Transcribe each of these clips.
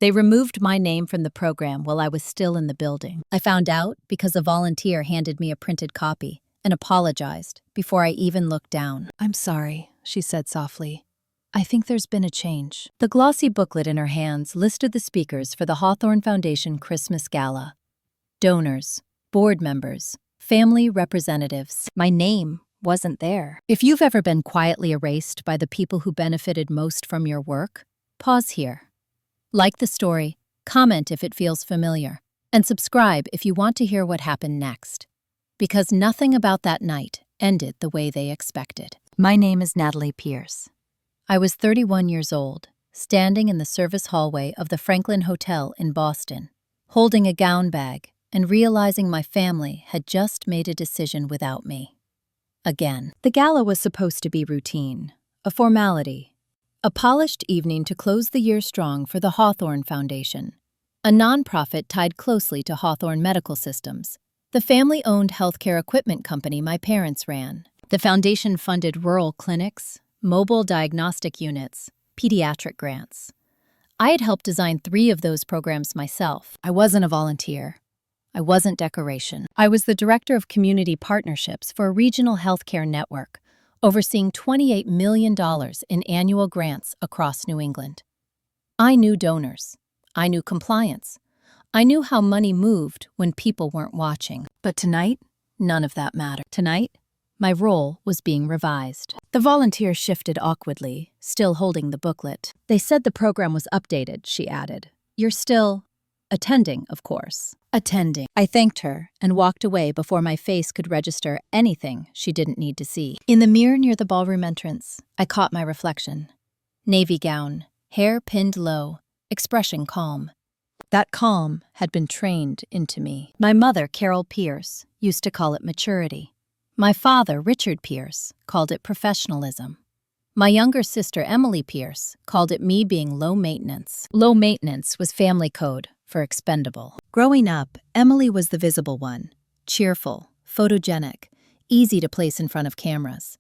They removed my name from the program while I was still in the building. I found out because a volunteer handed me a printed copy and apologized before I even looked down. "I'm sorry," she said softly. "I think there's been a change." The glossy booklet in her hands listed the speakers for the Hawthorne Foundation Christmas Gala. Donors, board members, family representatives. My name wasn't there. If you've ever been quietly erased by the people who benefited most from your work, pause here. Like the story, comment if it feels familiar, and subscribe if you want to hear what happened next. Because nothing about that night ended the way they expected. My name is Natalie Pierce. I was 31 years old, standing in the service hallway of the Franklin Hotel in Boston, holding a gown bag and realizing my family had just made a decision without me. Again, the gala was supposed to be routine, a formality, a polished evening to close the year strong for the Hawthorne Foundation, a nonprofit tied closely to Hawthorne Medical Systems, the family-owned healthcare equipment company my parents ran. The foundation funded rural clinics, mobile diagnostic units, pediatric grants. I had helped design 3 of those programs myself. I wasn't a volunteer. I wasn't decoration. I was the director of community partnerships for a regional healthcare network, overseeing $28 million in annual grants across New England. I knew donors. I knew compliance. I knew how money moved when people weren't watching. But tonight, none of that mattered. Tonight, my role was being revised. The volunteer shifted awkwardly, still holding the booklet. "They said the program was updated," she added. "You're still attending, of course." Attending. I thanked her and walked away before my face could register anything she didn't need to see. In the mirror near the ballroom entrance, I caught my reflection. Navy gown, hair pinned low, expression calm. That calm had been trained into me. My mother, Carol Pierce, used to call it maturity. My father, Richard Pierce, called it professionalism. My younger sister, Emily Pierce, called it me being low maintenance. Low maintenance was family code for expendable. Growing up, Emily was the visible one, cheerful, photogenic, easy to place in front of cameras.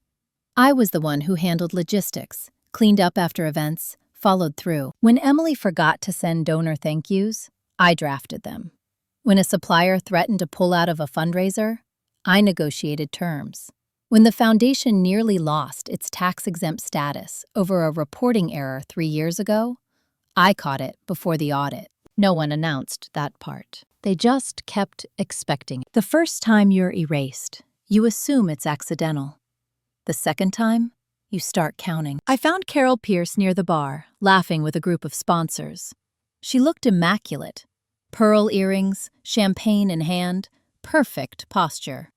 I was the one who handled logistics, cleaned up after events, followed through. When Emily forgot to send donor thank yous, I drafted them. When a supplier threatened to pull out of a fundraiser, I negotiated terms. When the foundation nearly lost its tax-exempt status over a reporting error 3 years ago, I caught it before the audit. No one announced that part. They just kept expecting it. The first time you're erased, you assume it's accidental. The second time, you start counting. I found Carol Pierce near the bar, laughing with a group of sponsors. She looked immaculate. Pearl earrings, champagne in hand, perfect posture.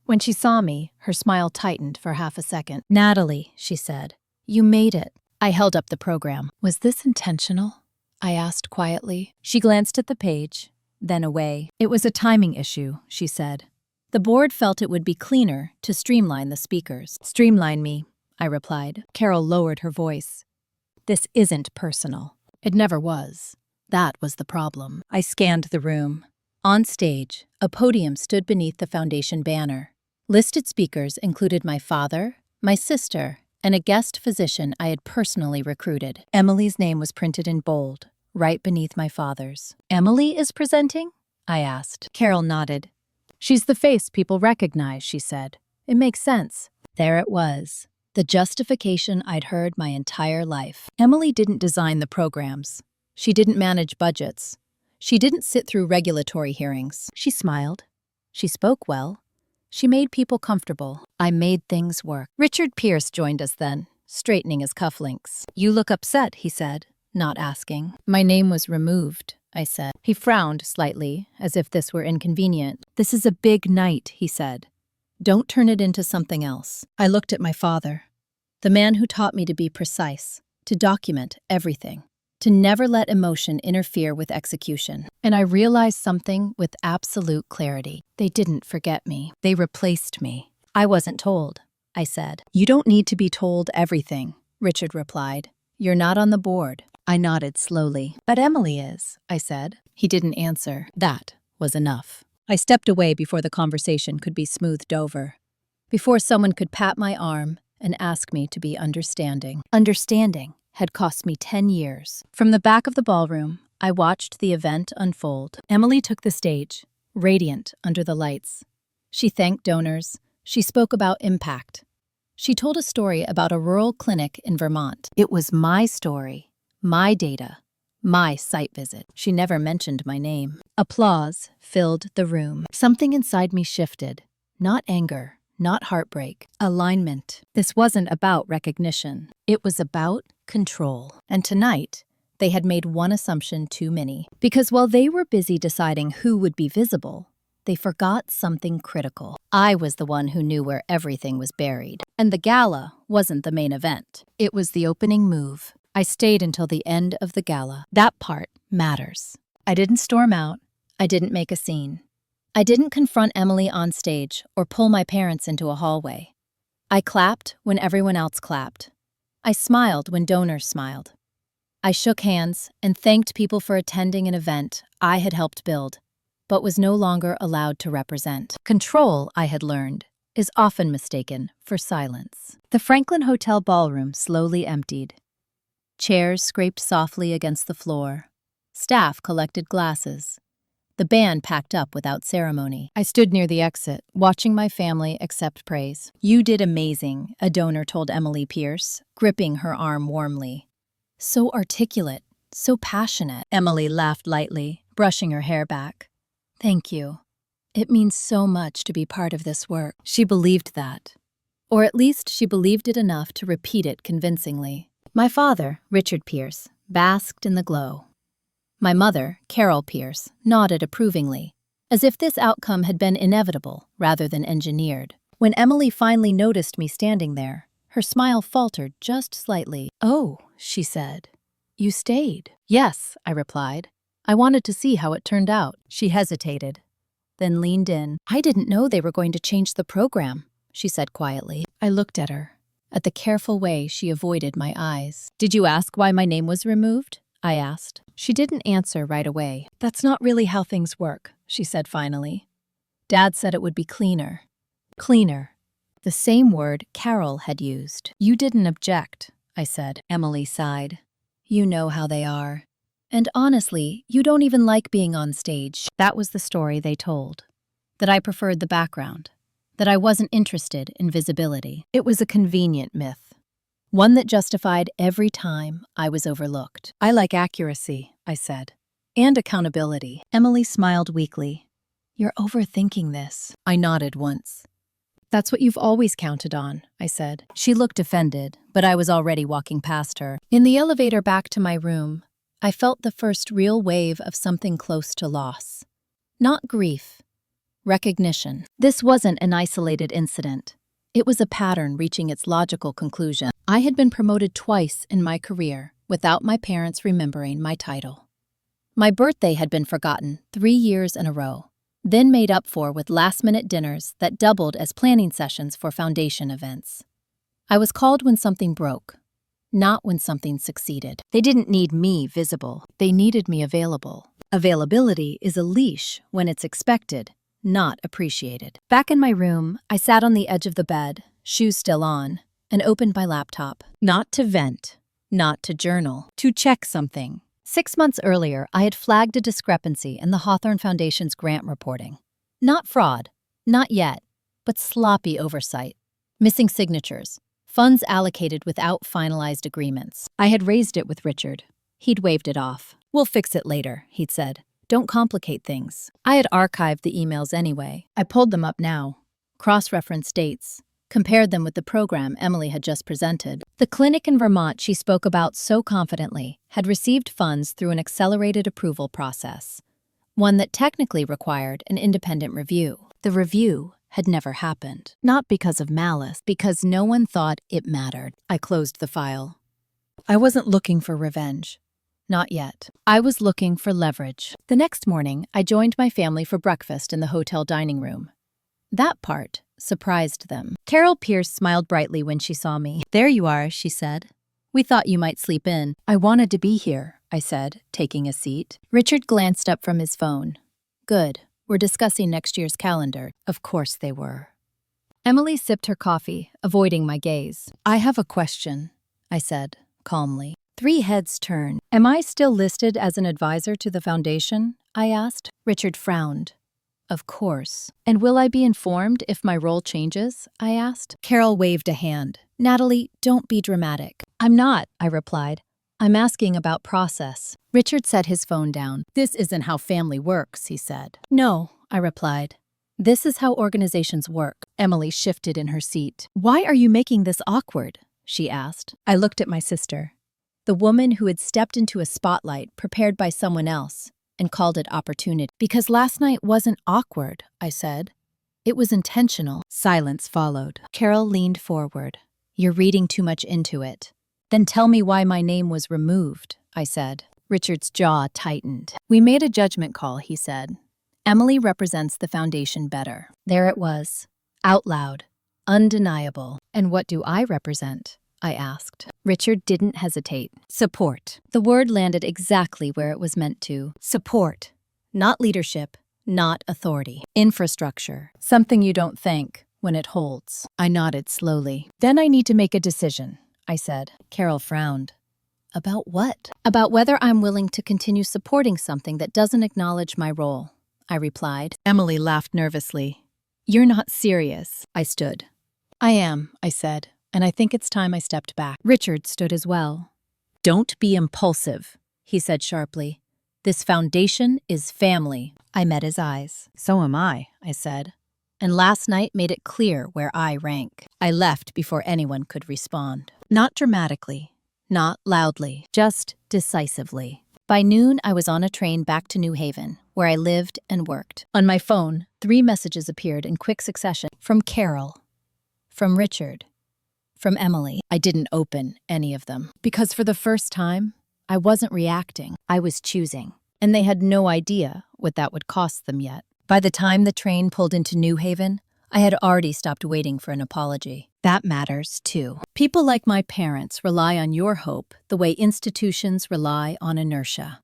When she saw me, her smile tightened for half a second. "Natalie," she said, "you made it." I held up the program. "Was this intentional?" I asked quietly. She glanced at the page, then away. "It was a timing issue," she said. "The board felt it would be cleaner to streamline the speakers." "Streamline me," I replied. Carol lowered her voice. "This isn't personal." It never was. That was the problem. I scanned the room. On stage, a podium stood beneath the foundation banner. Listed speakers included my father, my sister, and a guest physician I had personally recruited. Emily's name was printed in bold, right beneath my father's. "Emily is presenting?" I asked. Carol nodded. "She's the face people recognize," she said. "It makes sense." There it was, the justification I'd heard my entire life. Emily didn't design the programs. She didn't manage budgets. She didn't sit through regulatory hearings. She smiled. She spoke well. She made people comfortable. I made things work. Richard Pierce joined us then, straightening his cufflinks. "You look upset," he said, not asking. "My name was removed," I said. He frowned slightly, as if this were inconvenient. "This is a big night," he said. "Don't turn it into something else." I looked at my father, the man who taught me to be precise, to document everything, to never let emotion interfere with execution. And I realized something with absolute clarity. They didn't forget me. They replaced me. "I wasn't told," I said. "You don't need to be told everything," Richard replied. "You're not on the board." I nodded slowly. "But Emily is," I said. He didn't answer. That was enough. I stepped away before the conversation could be smoothed over, before someone could pat my arm and ask me to be understanding. Understanding had cost me 10 years. From the back of the ballroom, I watched the event unfold. Emily took the stage, radiant under the lights. She thanked donors. She spoke about impact. She told a story about a rural clinic in Vermont. It was my story, my data, my site visit. She never mentioned my name. Applause filled the room. Something inside me shifted. Not anger, not heartbreak. Alignment. This wasn't about recognition. It was about control. And tonight, they had made one assumption too many. Because while they were busy deciding who would be visible, they forgot something critical. I was the one who knew where everything was buried. And the gala wasn't the main event. It was the opening move. I stayed until the end of the gala. That part matters. I didn't storm out. I didn't make a scene. I didn't confront Emily on stage or pull my parents into a hallway. I clapped when everyone else clapped. I smiled when donors smiled. I shook hands and thanked people for attending an event I had helped build, but was no longer allowed to represent. Control, I had learned, is often mistaken for silence. The Franklin Hotel ballroom slowly emptied. Chairs scraped softly against the floor. Staff collected glasses. The band packed up without ceremony. I stood near the exit, watching my family accept praise. "You did amazing," a donor told Emily Pierce, gripping her arm warmly. "So articulate, so passionate." Emily laughed lightly, brushing her hair back. "Thank you. It means so much to be part of this work." She believed that. Or at least she believed it enough to repeat it convincingly. My father, Richard Pierce, basked in the glow. My mother, Carol Pierce, nodded approvingly, as if this outcome had been inevitable rather than engineered. When Emily finally noticed me standing there, her smile faltered just slightly. "Oh," she said, "you stayed." "Yes," I replied. "I wanted to see how it turned out." She hesitated, then leaned in. "I didn't know they were going to change the program," she said quietly. I looked at her, at the careful way she avoided my eyes. "Did you ask why my name was removed?" I asked. She didn't answer right away. "That's not really how things work," she said finally. "Dad said it would be cleaner." Cleaner. The same word Carol had used. "You didn't object," I said. Emily sighed. "You know how they are. And honestly, you don't even like being on stage." That was the story they told. That I preferred the background. That I wasn't interested in visibility. It was a convenient myth. One that justified every time I was overlooked. "I like accuracy," I said. "And accountability." Emily smiled weakly. "You're overthinking this." I nodded once. "That's what you've always counted on," I said. She looked offended, but I was already walking past her. In the elevator back to my room, I felt the first real wave of something close to loss. Not grief. Recognition. This wasn't an isolated incident. It was a pattern reaching its logical conclusion. I had been promoted twice in my career without my parents remembering my title. My birthday had been forgotten 3 years in a row, then made up for with last-minute dinners that doubled as planning sessions for foundation events. I was called when something broke, not when something succeeded. They didn't need me visible. They needed me available. Availability is a leash when it's expected, not appreciated. Back in my room, I sat on the edge of the bed, shoes still on, and opened my laptop. Not to vent, not to journal, to check something. 6 months earlier, I had flagged a discrepancy in the Hawthorne Foundation's grant reporting. Not fraud, not yet, but sloppy oversight. Missing signatures, funds allocated without finalized agreements. I had raised it with Richard. He'd waved it off. "We'll fix it later," he'd said. "Don't complicate things." I had archived the emails anyway. I pulled them up now, cross-referenced dates, compared them with the program Emily had just presented. The clinic in Vermont she spoke about so confidently had received funds through an accelerated approval process, one that technically required an independent review. The review had never happened. Not because of malice, because no one thought it mattered. I closed the file. I wasn't looking for revenge. Not yet. I was looking for leverage. The next morning, I joined my family for breakfast in the hotel dining room. That part surprised them. Carol Pierce smiled brightly when she saw me. "There you are," she said. "We thought you might sleep in." "I wanted to be here," I said, taking a seat. Richard glanced up from his phone. "Good. We're discussing next year's calendar." Of course they were. Emily sipped her coffee, avoiding my gaze. "I have a question," I said, calmly. 3 heads turned. Am I still listed as an advisor to the foundation? I asked. Richard frowned. Of course. And will I be informed if my role changes? I asked. Carol waved a hand. Natalie, don't be dramatic. I'm not, I replied. I'm asking about process. Richard set his phone down. This isn't how family works, he said. No, I replied. This is how organizations work. Emily shifted in her seat. Why are you making this awkward? She asked. I looked at my sister, the woman who had stepped into a spotlight prepared by someone else, and called it opportunity. Because last night wasn't awkward, I said. It was intentional. Silence followed. Carol leaned forward. You're reading too much into it. Then tell me why my name was removed, I said. Richard's jaw tightened. We made a judgment call, he said. Emily represents the foundation better. There it was, out loud, undeniable. And what do I represent? I asked. Richard didn't hesitate. Support. The word landed exactly where it was meant to. Support. Not leadership, not authority. Infrastructure. Something you don't think when it holds. I nodded slowly. Then I need to make a decision, I said. Carol frowned. About what? About whether I'm willing to continue supporting something that doesn't acknowledge my role, I replied. Emily laughed nervously. You're not serious. I stood. I am, I said, and I think it's time I stepped back. Richard stood as well. Don't be impulsive, he said sharply. This foundation is family. I met his eyes. So am I said. And last night made it clear where I rank. I left before anyone could respond. Not dramatically, not loudly, just decisively. By noon, I was on a train back to New Haven, where I lived and worked. On my phone, 3 messages appeared in quick succession. From Carol, from Richard, from Emily. I didn't open any of them, because for the first time, I wasn't reacting. I was choosing, and they had no idea what that would cost them yet. By the time the train pulled into New Haven, I had already stopped waiting for an apology. That matters, too. People like my parents rely on your hope the way institutions rely on inertia.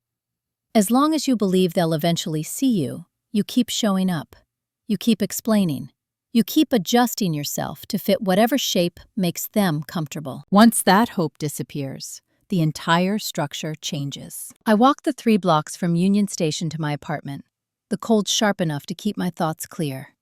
As long as you believe they'll eventually see you, you keep showing up. You keep explaining. You keep adjusting yourself to fit whatever shape makes them comfortable. Once that hope disappears, the entire structure changes. I walked the 3 blocks from Union Station to my apartment, the cold sharp enough to keep my thoughts clear.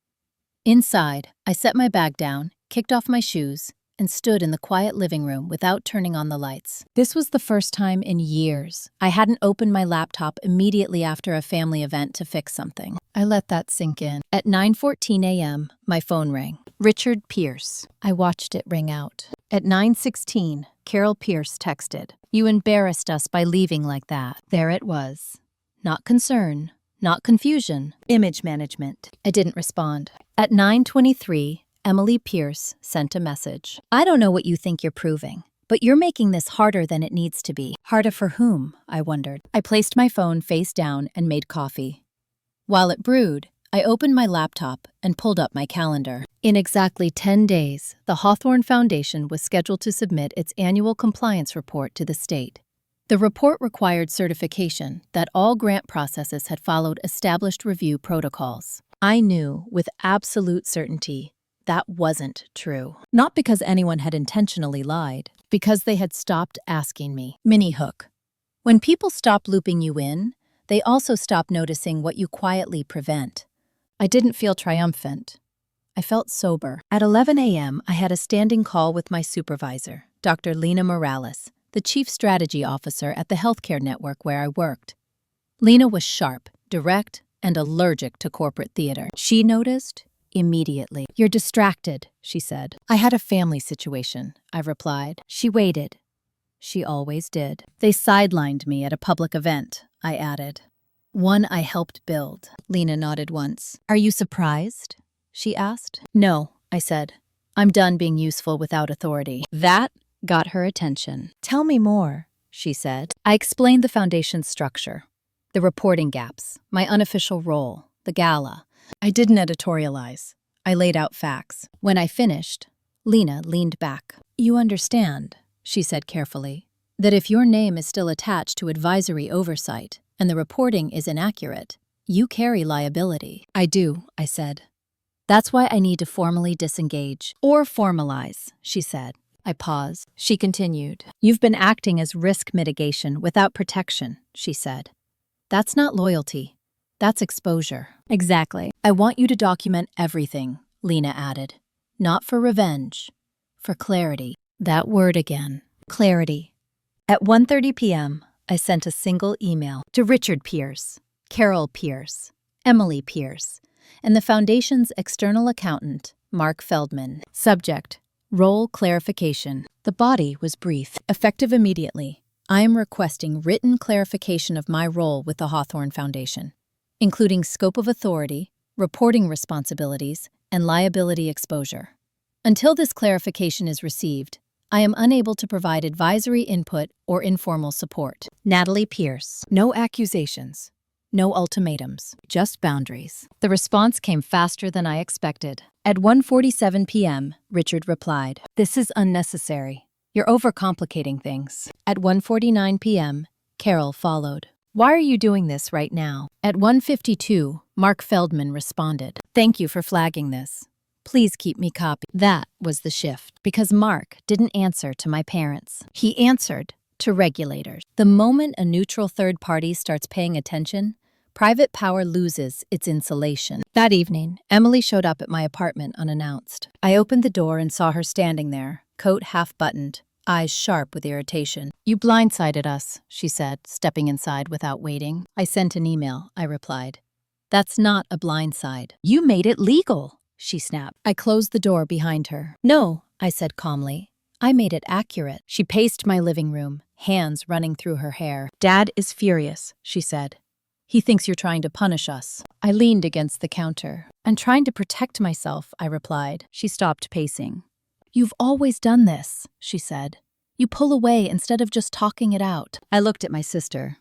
Inside, I set my bag down, kicked off my shoes, and stood in the quiet living room without turning on the lights. This was the first time in years I hadn't opened my laptop immediately after a family event to fix something. I let that sink in. At 9:14 a.m., my phone rang. Richard Pierce. I watched it ring out. At 9:16, Carol Pierce texted, "You embarrassed us by leaving like that." There it was. Not concern, not confusion, image management. I didn't respond. At 9:23, Emily Pierce sent a message. I don't know what you think you're proving, but you're making this harder than it needs to be. Harder for whom? I wondered. I placed my phone face down and made coffee. While it brewed, I opened my laptop and pulled up my calendar. In exactly 10 days, the Hawthorne Foundation was scheduled to submit its annual compliance report to the state. The report required certification that all grant processes had followed established review protocols. I knew with absolute certainty that wasn't true. Not because anyone had intentionally lied, because they had stopped asking me. Mini hook. When people stop looping you in, they also stop noticing what you quietly prevent. I didn't feel triumphant. I felt sober. At 11 a.m., I had a standing call with my supervisor, Dr. Lena Morales, the chief strategy officer at the healthcare network where I worked. Lena was sharp, direct, and allergic to corporate theater. She noticed immediately. You're distracted, she said. I had a family situation, I replied. She waited. She always did. They sidelined me at a public event, I added. One I helped build. Lena nodded once. Are you surprised? She asked. No, I said. I'm done being useful without authority. That got her attention. Tell me more, she said. I explained the foundation's structure, the reporting gaps, my unofficial role, the gala. I didn't editorialize. I laid out facts. When I finished, Lena leaned back. You understand, she said carefully, that if your name is still attached to advisory oversight and the reporting is inaccurate, you carry liability. I do, I said. That's why I need to formally disengage. Or formalize, she said. I paused. She continued. You've been acting as risk mitigation without protection, she said. That's not loyalty. That's exposure. Exactly. I want you to document everything, Lena added. Not for revenge, for clarity. That word again. Clarity. At 1:30 p.m., I sent a single email to Richard Pierce, Carol Pierce, Emily Pierce, and the Foundation's external accountant, Mark Feldman. Subject: Role clarification. The body was brief. Effective immediately. I am requesting written clarification of my role with the Hawthorne Foundation, including scope of authority, reporting responsibilities, and liability exposure. Until this clarification is received, I am unable to provide advisory input or informal support. Natalie Pierce. No accusations. No ultimatums. Just boundaries. The response came faster than I expected. At 1:47 p.m., Richard replied, This is unnecessary. You're overcomplicating things. At 1:49 p.m., Carol followed. Why are you doing this right now? At 1:52, Mark Feldman responded, Thank you for flagging this. Please keep me copied. That was the shift, because Mark didn't answer to my parents. He answered to regulators. The moment a neutral third party starts paying attention, private power loses its insulation. That evening, Emily showed up at my apartment unannounced. I opened the door and saw her standing there, coat half-buttoned, eyes sharp with irritation. You blindsided us, she said, stepping inside without waiting. I sent an email, I replied. That's not a blindside. You made it legal, she snapped. I closed the door behind her. No, I said calmly. I made it accurate. She paced my living room, hands running through her hair. Dad is furious, she said. He thinks you're trying to punish us. I leaned against the counter. I'm trying to protect myself, I replied. She stopped pacing. You've always done this, she said. You pull away instead of just talking it out. I looked at my sister,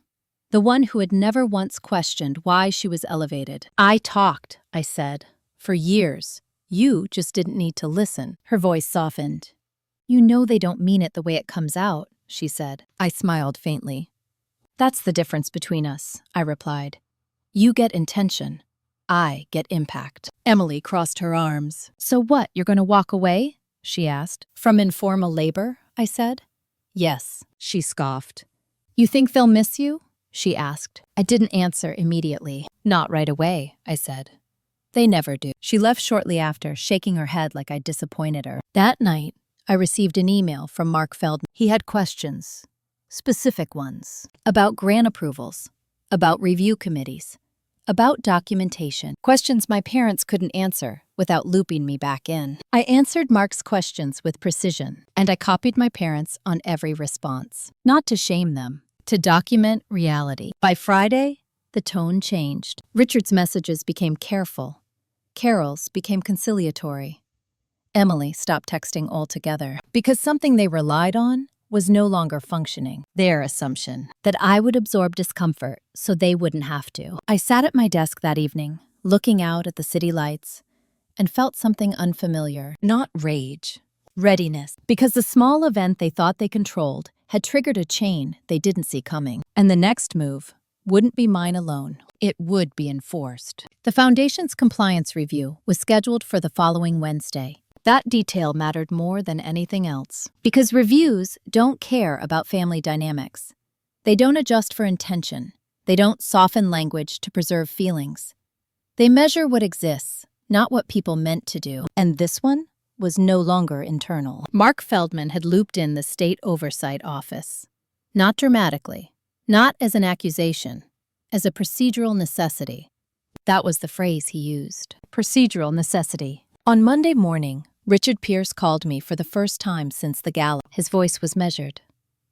the one who had never once questioned why she was elevated. I talked, I said, for years. You just didn't need to listen. Her voice softened. You know they don't mean it the way it comes out, she said. I smiled faintly. That's the difference between us, I replied. You get intention. I get impact. Emily crossed her arms. So what, you're going to walk away? She asked. From informal labor, I said. Yes, she scoffed. You think they'll miss you? She asked. I didn't answer immediately. Not right away, I said. They never do. She left shortly after, shaking her head like I'd disappointed her. That night, I received an email from Mark Feldman. He had questions, specific ones, about grant approvals, about review committees, about documentation, questions my parents couldn't answer without looping me back in. I answered Mark's questions with precision, and I copied my parents on every response. Not to shame them, to document reality. By Friday, the tone changed. Richard's messages became careful. Carol's became conciliatory. Emily stopped texting altogether because something they relied on was no longer functioning. Their assumption that I would absorb discomfort so they wouldn't have to. I sat at my desk that evening, looking out at the city lights, and felt something unfamiliar. Not rage, readiness. Because the small event they thought they controlled had triggered a chain they didn't see coming. And the next move wouldn't be mine alone. It would be enforced. The Foundation's compliance review was scheduled for the following Wednesday. That detail mattered more than anything else. Because reviews don't care about family dynamics. They don't adjust for intention. They don't soften language to preserve feelings. They measure what exists, not what people meant to do. And this one was no longer internal. Mark Feldman had looped in the State Oversight Office. Not dramatically, not as an accusation, as a procedural necessity. That was the phrase he used. Procedural necessity. On Monday morning, Richard Pierce called me for the first time since the Gala. His voice was measured.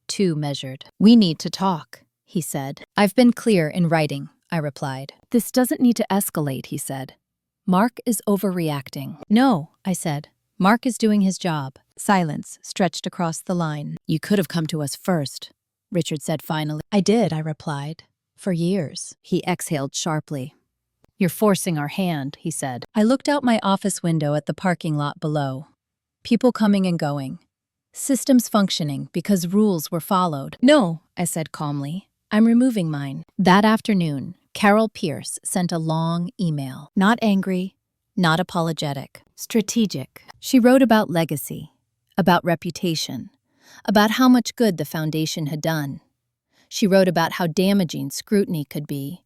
Too measured. We need to talk, he said. I've been clear in writing, I replied. This doesn't need to escalate, he said. Mark is overreacting. No, I said. Mark is doing his job. Silence stretched across the line. You could have come to us first, Richard said finally. I did, I replied. For years. He exhaled sharply. You're forcing our hand, he said. I looked out my office window at the parking lot below. People coming and going. Systems functioning because rules were followed. No, I said calmly. I'm removing mine. That afternoon, Carol Pierce sent a long email. Not angry, not apologetic. Strategic. She wrote about legacy, about reputation, about how much good the foundation had done. She wrote about how damaging scrutiny could be,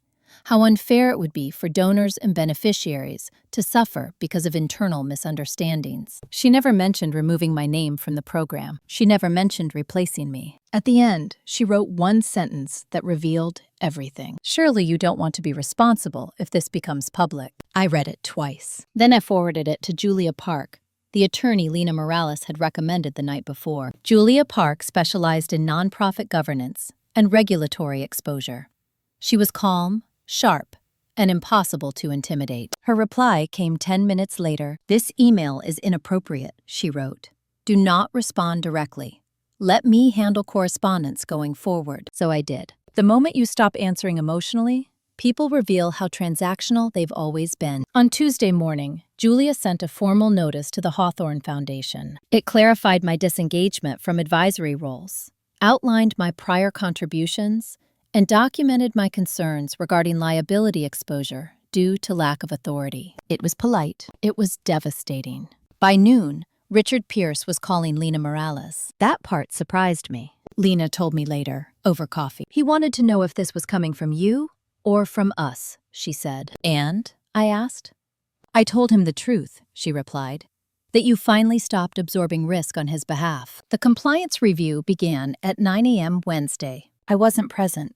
how unfair it would be for donors and beneficiaries to suffer because of internal misunderstandings. She never mentioned removing my name from the program. She never mentioned replacing me. At the end, she wrote one sentence that revealed everything. Surely you don't want to be responsible if this becomes public. I read it twice. Then I forwarded it to Julia Park, the attorney Lena Morales had recommended the night before. Julia Park specialized in nonprofit governance and regulatory exposure. She was calm, sharp, and impossible to intimidate. Her reply came 10 minutes later. "This email is inappropriate," she wrote. "Do not respond directly. Let me handle correspondence going forward." So I did. The moment you stop answering emotionally, people reveal how transactional they've always been. On Tuesday morning, Julia sent a formal notice to the Hawthorne Foundation. It clarified my disengagement from advisory roles, outlined my prior contributions, and documented my concerns regarding liability exposure due to lack of authority. It was polite. It was devastating. By noon, Richard Pierce was calling Lena Morales. That part surprised me, Lena told me later, over coffee. "He wanted to know if this was coming from you or from us," she said. "And?" I asked. "I told him the truth," she replied, "that you finally stopped absorbing risk on his behalf." The compliance review began at 9 a.m. Wednesday. I wasn't present.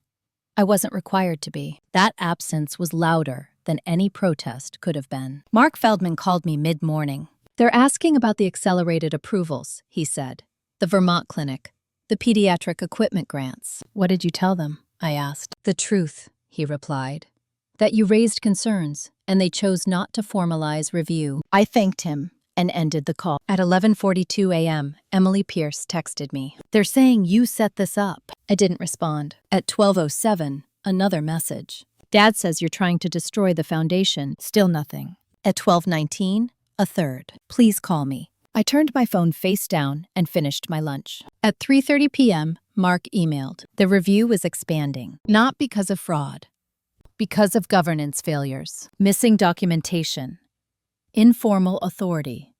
I wasn't required to be. That absence was louder than any protest could have been. Mark Feldman called me mid-morning. "They're asking about the accelerated approvals," he said. "The Vermont clinic, the pediatric equipment grants." "What did you tell them?" I asked. "The truth," he replied. "That you raised concerns, and they chose not to formalize review." I thanked him and ended the call. At 11:42 a.m., Emily Pierce texted me. "They're saying you set this up." I didn't respond. At 12:07, another message. "Dad says you're trying to destroy the foundation." Still nothing. At 12:19, a third. "Please call me." I turned my phone face down and finished my lunch. At 3:30 p.m., Mark emailed. The review was expanding, not because of fraud, because of governance failures, missing documentation, informal authority,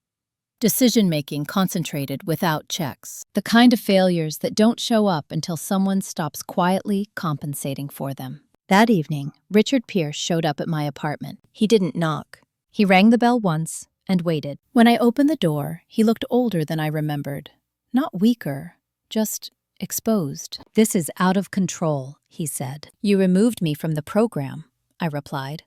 decision-making concentrated without checks, the kind of failures that don't show up until someone stops quietly compensating for them. That evening, Richard Pierce showed up at my apartment. He didn't knock. He rang the bell once and waited. When I opened the door, he looked older than I remembered. Not weaker, just exposed. "This is out of control," he said. "You removed me from the program," I replied.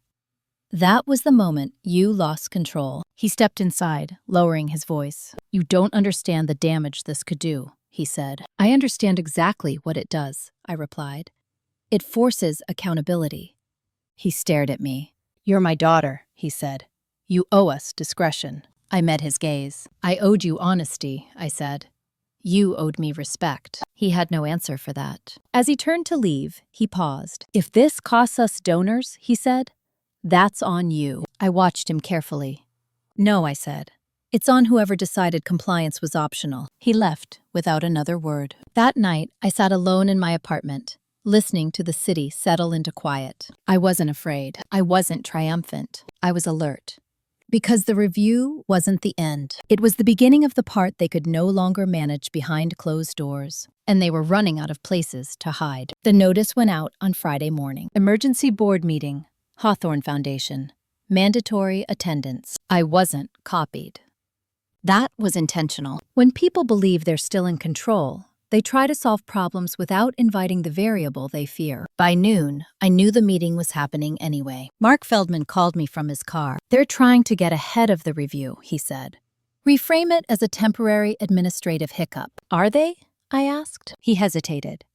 "That was the moment you lost control." He stepped inside, lowering his voice. "You don't understand the damage this could do," he said. "I understand exactly what it does," I replied. "It forces accountability." He stared at me. "You're my daughter," he said. "You owe us discretion." I met his gaze. "I owed you honesty," I said. "You owed me respect." He had no answer for that. As he turned to leave, he paused. "If this costs us donors," he said, "that's on you." I watched him carefully. "No," I said. "It's on whoever decided compliance was optional." He left without another word. That night, I sat alone in my apartment, listening to the city settle into quiet. I wasn't afraid. I wasn't triumphant. I was alert. Because the review wasn't the end. It was the beginning of the part they could no longer manage behind closed doors, and they were running out of places to hide. The notice went out on Friday morning. Emergency board meeting, Hawthorne Foundation. Mandatory attendance. I wasn't copied. That was intentional. When people believe they're still in control, they try to solve problems without inviting the variable they fear. By noon, I knew the meeting was happening anyway. Mark Feldman called me from his car. "They're trying to get ahead of the review," he said. "Reframe it as a temporary administrative hiccup." "Are they?" I asked. He hesitated.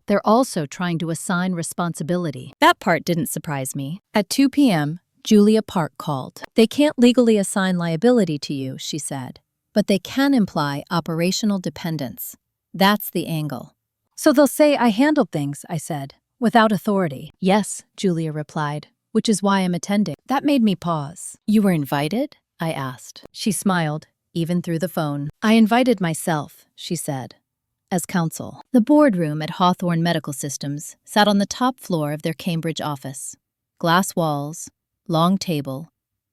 "They're also trying to assign responsibility." That part didn't surprise me. At 2 p.m., Julia Park called. "They can't legally assign liability to you," she said, "but they can imply operational dependence. That's the angle." "So they'll say I handled things," I said, "without authority." "Yes," Julia replied, "which is why I'm attending." That made me pause. "You were invited?" I asked. She smiled, even through the phone. "I invited myself," she said, "as counsel." The boardroom at Hawthorne Medical Systems sat on the top floor of their Cambridge office. Glass walls, long table,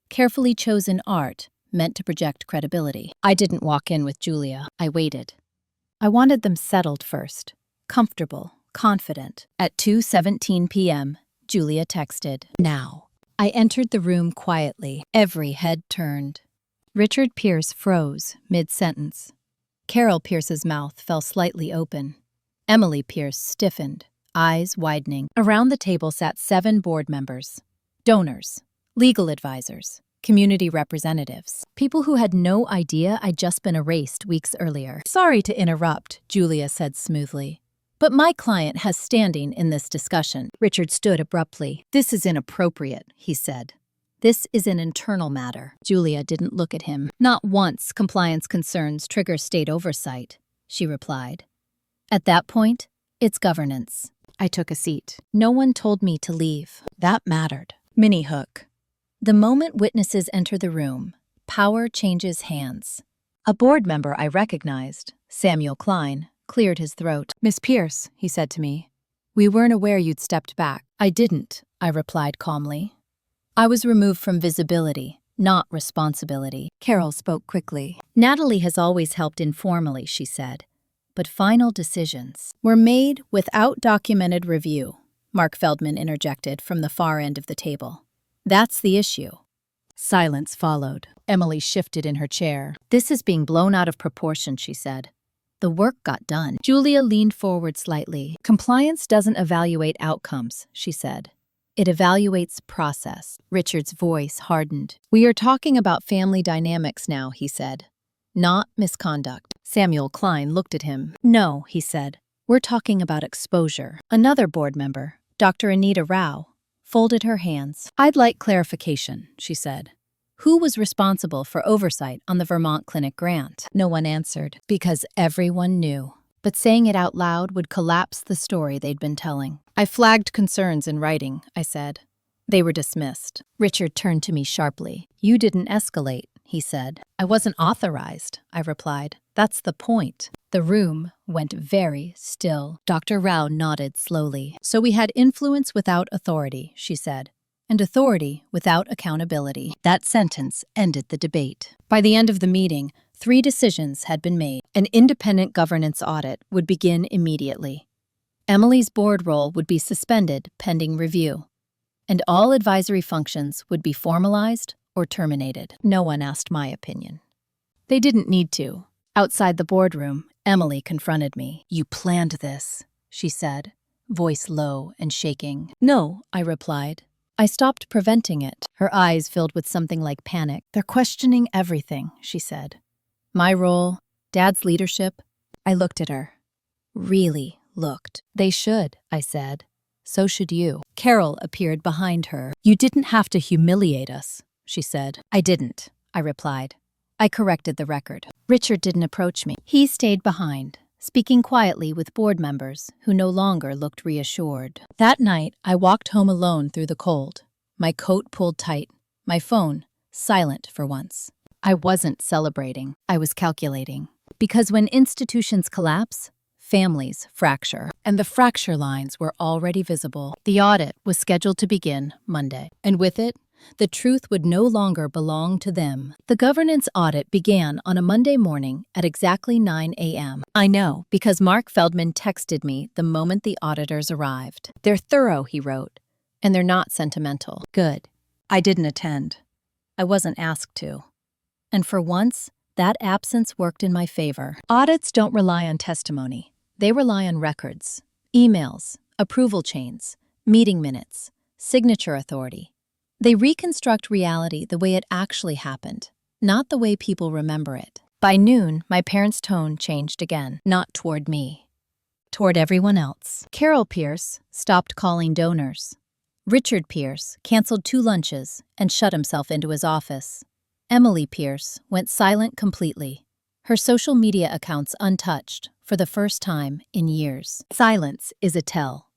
carefully chosen art meant to project credibility. I didn't walk in with Julia. I waited. I wanted them settled first, comfortable, confident. At 2:17 p.m., Julia texted, "Now." I entered the room quietly, every head turned. Richard Pierce froze mid-sentence. Carol Pierce's mouth fell slightly open. Emily Pierce stiffened, eyes widening. Around the table sat 7 board members, donors, legal advisors, community representatives, people who had no idea I'd just been erased weeks earlier. "Sorry to interrupt," Julia said smoothly, "but my client has standing in this discussion." Richard stood abruptly. "This is inappropriate," he said. "This is an internal matter." Julia didn't look at him. "Not once compliance concerns trigger state oversight," she replied. "At that point, it's governance." I took a seat. No one told me to leave. That mattered. Mini hook. The moment witnesses enter the room, power changes hands. A board member I recognized, Samuel Klein, cleared his throat. "Miss Pierce," he said to me, "we weren't aware you'd stepped back." "I didn't," I replied calmly. "I was removed from visibility, not responsibility." Carol spoke quickly. "Natalie has always helped informally," she said, "but final decisions were made without documented review," Mark Feldman interjected from the far end of the table. "That's the issue." Silence followed. Emily shifted in her chair. "This is being blown out of proportion," she said. "The work got done." Julia leaned forward slightly. "Compliance doesn't evaluate outcomes," she said. "It evaluates process." Richard's voice hardened. "We are talking about family dynamics now," he said, "not misconduct." Samuel Klein looked at him. "No," he said, "we're talking about exposure." Another board member, Dr. Anita Rao, folded her hands. "I'd like clarification," she said. "Who was responsible for oversight on the Vermont Clinic grant?" No one answered, because everyone knew. But saying it out loud would collapse the story they'd been telling. "I flagged concerns in writing," I said. "They were dismissed." Richard turned to me sharply. "You didn't escalate," he said. "I wasn't authorized," I replied. "That's the point." The room went very still. Dr. Rao nodded slowly. "So we had influence without authority," she said, "and authority without accountability." That sentence ended the debate. By the end of the meeting, 3 decisions had been made. An independent governance audit would begin immediately. Emily's board role would be suspended pending review, and all advisory functions would be formalized or terminated. No one asked my opinion. They didn't need to. Outside the boardroom, Emily confronted me. "You planned this," she said, voice low and shaking. "No," I replied. "I stopped preventing it." Her eyes filled with something like panic. "They're questioning everything," she said. "My role, Dad's leadership." I looked at her. Really looked. "They should," I said. "So should you." Carol appeared behind her. "You didn't have to humiliate us," she said. "I didn't," I replied. I corrected the record. Richard didn't approach me. He stayed behind, speaking quietly with board members who no longer looked reassured. That night, I walked home alone through the cold, my coat pulled tight, my phone silent for once. I wasn't celebrating. I was calculating. Because when institutions collapse, families fracture. And the fracture lines were already visible. The audit was scheduled to begin Monday. And with it, the truth would no longer belong to them. The governance audit began on a Monday morning at exactly 9 a.m. I know because Mark Feldman texted me the moment the auditors arrived. "They're thorough," he wrote, "and they're not sentimental." Good. I didn't attend. I wasn't asked to. And for once, that absence worked in my favor. Audits don't rely on testimony. They rely on records, emails, approval chains, meeting minutes, signature authority. They reconstruct reality the way it actually happened, not the way people remember it. By noon, my parents' tone changed again, not toward me, toward everyone else. Carol Pierce stopped calling donors. Richard Pierce canceled 2 lunches and shut himself into his office. Emily Pierce went silent completely, her social media accounts untouched for the first time in years. Silence is a tell.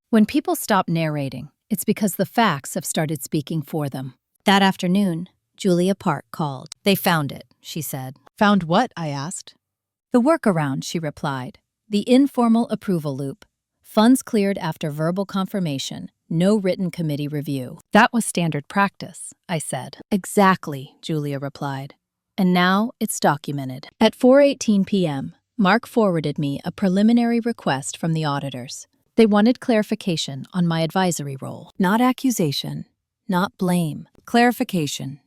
When people stop narrating, it's because the facts have started speaking for them. That afternoon, Julia Park called. "They found it," she said. "Found what?" I asked. "The workaround," she replied. "The informal approval loop. Funds cleared after verbal confirmation, no written committee review." "That was standard practice," I said. "Exactly," Julia replied. And now it's documented. At 4:18 p.m., Mark forwarded me a preliminary request from the auditors. They wanted clarification on my advisory role. Not accusation, not blame. Clarification.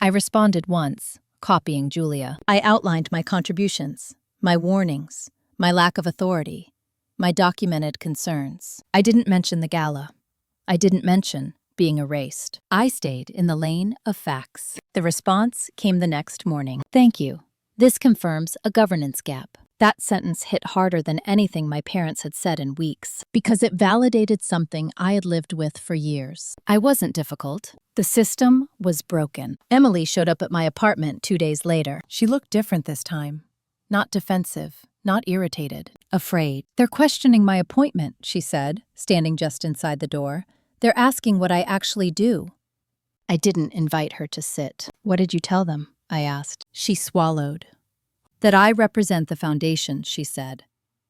I responded once, copying Julia. I outlined my contributions, my warnings, my lack of authority, my documented concerns. I didn't mention the gala. I didn't mention being erased. I stayed in the lane of facts. The response came the next morning. Thank you. This confirms a governance gap. That sentence hit harder than anything my parents had said in weeks, because it validated something I had lived with for years. I wasn't difficult. The system was broken. Emily showed up at my apartment 2 days later. She looked different this time. Not defensive, not irritated, afraid. They're questioning my appointment, she said, standing just inside the door. They're asking what I actually do. I didn't invite her to sit. What did you tell them? I asked. She swallowed. That I represent the foundation, she said.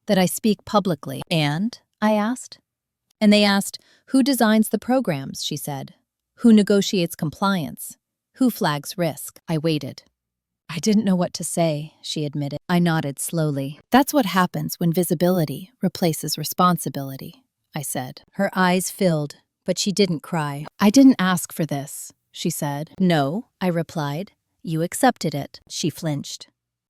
That I speak publicly. And? I asked. And they asked, who designs the programs, she said. Who negotiates compliance? Who flags risk? I waited. I didn't know what to say, she admitted. I nodded slowly. That's what happens when visibility replaces responsibility, I said. Her eyes filled, but she didn't cry. I didn't ask for this, she said. No, I replied. You accepted it. She flinched.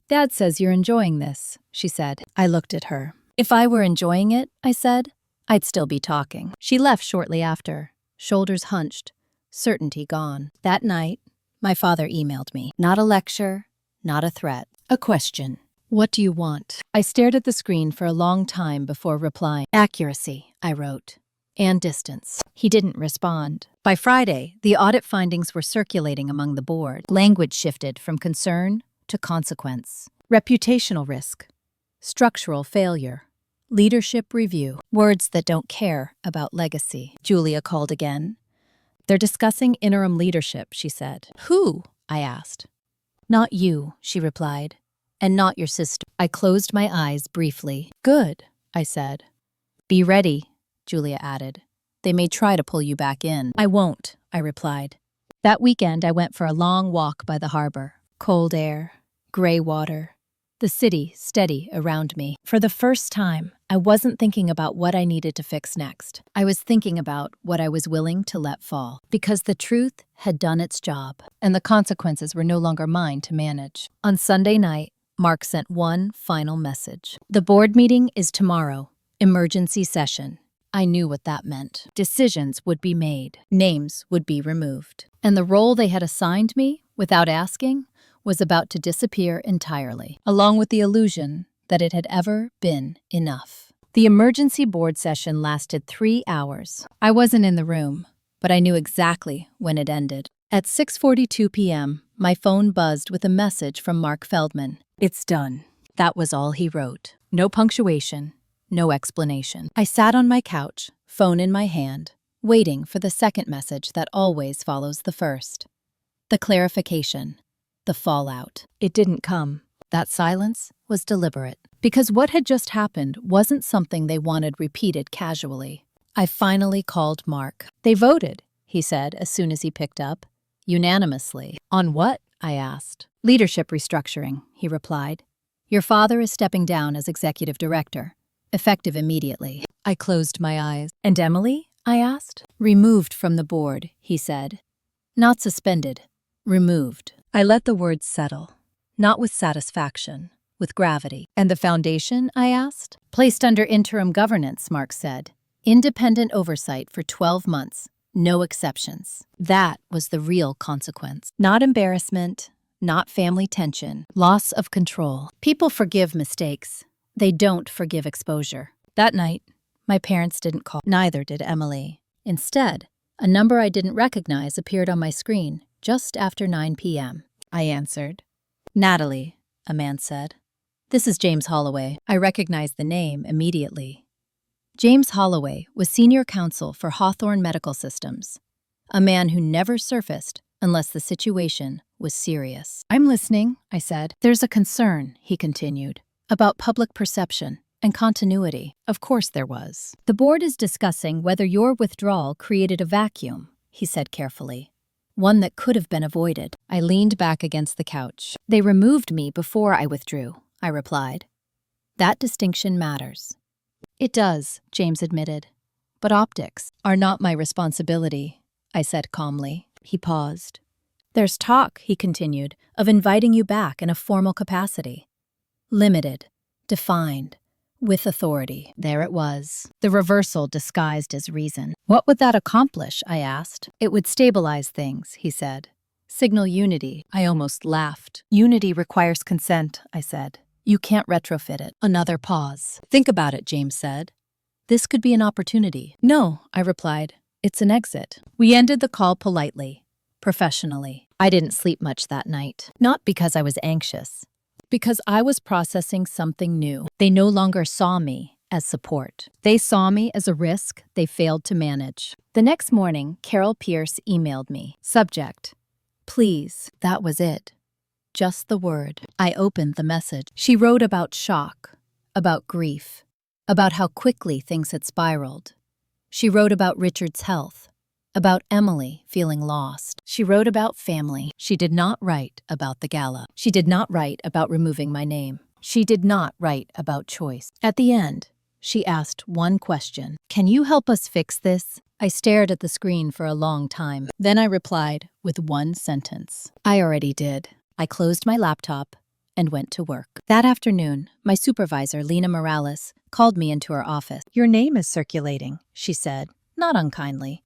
Dad says you're enjoying this, she said. I looked at her. If I were enjoying it, I said, I'd still be talking. She left shortly after, shoulders hunched, certainty gone. That night, my father emailed me. Not a lecture, not a threat, a question. What do you want? I stared at the screen for a long time before replying. Accuracy, I wrote. And distance. He didn't respond. By Friday, the audit findings were circulating among the board. Language shifted from concern to consequence. Reputational risk. Structural failure. Leadership review. Words that don't care about legacy. Julia called again. They're discussing interim leadership, she said. Who? I asked. Not you, she replied. And not your sister. I closed my eyes briefly. Good, I said. Be ready, Julia added. They may try to pull you back in. I won't, I replied. That weekend I went for a long walk by the harbor. Cold air, gray water, the city steady around me. For the first time, I wasn't thinking about what I needed to fix next. I was thinking about what I was willing to let fall. Because the truth had done its job, and the consequences were no longer mine to manage. On Sunday night, Mark sent one final message. The board meeting is tomorrow. Emergency session. I knew what that meant. Decisions would be made. Names would be removed. And the role they had assigned me, without asking, was about to disappear entirely, along with the illusion that it had ever been enough. The emergency board session lasted 3 hours. I wasn't in the room, but I knew exactly when it ended. At 6:42 p.m., my phone buzzed with a message from Mark Feldman. It's done. That was all he wrote. No punctuation, no explanation. I sat on my couch, phone in my hand, waiting for the second message that always follows the first. The clarification. The fallout. It didn't come. That silence was deliberate. Because what had just happened wasn't something they wanted repeated casually. I finally called Mark. They voted, he said as soon as he picked up. Unanimously. On what? I asked. Leadership restructuring, he replied. Your father is stepping down as executive director, effective immediately. I closed my eyes. And Emily? I asked. Removed from the board, he said. Not suspended. Removed. I let the words settle, not with satisfaction, with gravity. And the foundation, I asked? Placed under interim governance, Mark said. Independent oversight for 12 months, no exceptions. That was the real consequence. Not embarrassment, not family tension, loss of control. People forgive mistakes. They don't forgive exposure. That night, my parents didn't call. Neither did Emily. Instead, a number I didn't recognize appeared on my screen just after 9 p.m. I answered. Natalie, a man said. This is James Holloway. I recognized the name immediately. James Holloway was senior counsel for Hawthorne Medical Systems, a man who never surfaced unless the situation was serious. I'm listening, I said. There's a concern, he continued, about public perception and continuity. Of course there was. The board is discussing whether your withdrawal created a vacuum, he said carefully. One that could have been avoided. I leaned back against the couch. They removed me before I withdrew, I replied. That distinction matters. It does, James admitted. But optics are not my responsibility, I said calmly. He paused. There's talk, he continued, of inviting you back in a formal capacity. Limited, defined, with authority. There it was, the reversal disguised as reason. What would that accomplish? I asked. It would stabilize things, he said. Signal unity. I almost laughed. Unity requires consent, I said. You can't retrofit it. Another pause. Think about it, James said. This could be an opportunity. No, I replied. It's an exit. We ended the call politely, professionally. I didn't sleep much that night. Not because I was anxious. Because I was processing something new. They no longer saw me as support. They saw me as a risk they failed to manage. The next morning, Carol Pierce emailed me. Subject: please. That was it. Just the word. I opened the message. She wrote about shock, about grief, about how quickly things had spiraled. She wrote about Richard's health, about Emily feeling lost. She wrote about family. She did not write about the gala. She did not write about removing my name. She did not write about choice. At the end, she asked one question. Can you help us fix this? I stared at the screen for a long time. Then I replied with one sentence. I already did. I closed my laptop and went to work. That afternoon, my supervisor, Lena Morales, called me into her office. Your name is circulating, she said, not unkindly.